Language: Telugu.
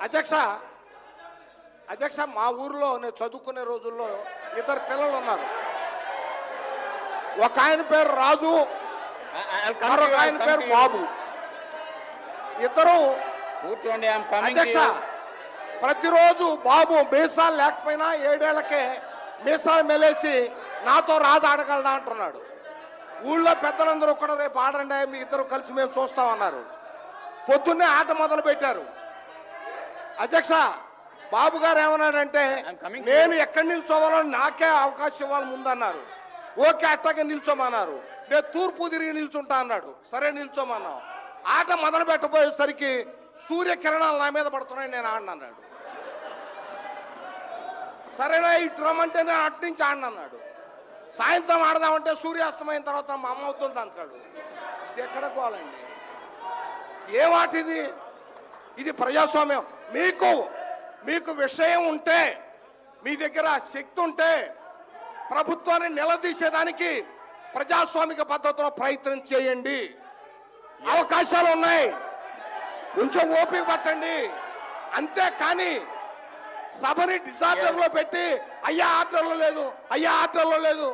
అధ్యక్ష అధ్యక్ష మా ఊర్లో నేను చదువుకునే రోజుల్లో ఇద్దరు పిల్లలు ఉన్నారు. ఒక ఆయన పేరు రాజు, మరొక ఆయన పేరు బాబు. ఇద్దరు కూర్చోండి. అధ్యక్ష ప్రతిరోజు బాబు మీసాలు లేకపోయినా 7 ఏళ్లకే మీసాలు మెలేసి నాతో రాజు ఆడగలడా అంటున్నాడు. ఊళ్ళో పెద్దలందరూ కూడా రేపు ఆడండి మీ ఇద్దరు కలిసి మేము చూస్తామన్నారు. పొద్దున్నే ఆట మొదలు పెట్టారు. అధ్యక్ష బాబు గారు ఏమన్నాడంటే నేను ఎక్కడి నిల్చోవాలో నాకే అవకాశం ఇవ్వాలి ముందన్నారు. ఓకే అట్టగా నిల్చోమన్నారు. నేను తూర్పు తిరిగి నిల్చుంటా అన్నాడు. సరే నిల్చోమన్నాం. ఆట మొదలు పెట్టబోయేసరికి సూర్యకిరణాలు నా మీద పడుతున్నాయి, నేను ఆడనన్నాడు. సరేనా ఇటు రమ్మంటే నేను అటు నుంచి ఆడనన్నాడు. సాయంత్రం ఆడదామంటే సూర్యాస్తమైన తర్వాత మా అమ్మ అవుతుంది అంటాడు. ఇది ఎక్కడ పోవాలండి? ఏ మాట ఇది? ఇది ప్రజాస్వామ్యం. మీకు విషయం ఉంటే, మీ దగ్గర శక్తి ఉంటే ప్రభుత్వాన్ని నిలదీసేదానికి ప్రజాస్వామిక పద్ధతిలో ప్రయత్నం చేయండి. అవకాశాలు ఉన్నాయి, కొంచెం ఓపిక పట్టండి. అంతేకాని సభని డిజార్డర్ లో పెట్టి అయ్యా ఆర్డర్లో లేదు, అయ్యా ఆర్డర్లో లేదు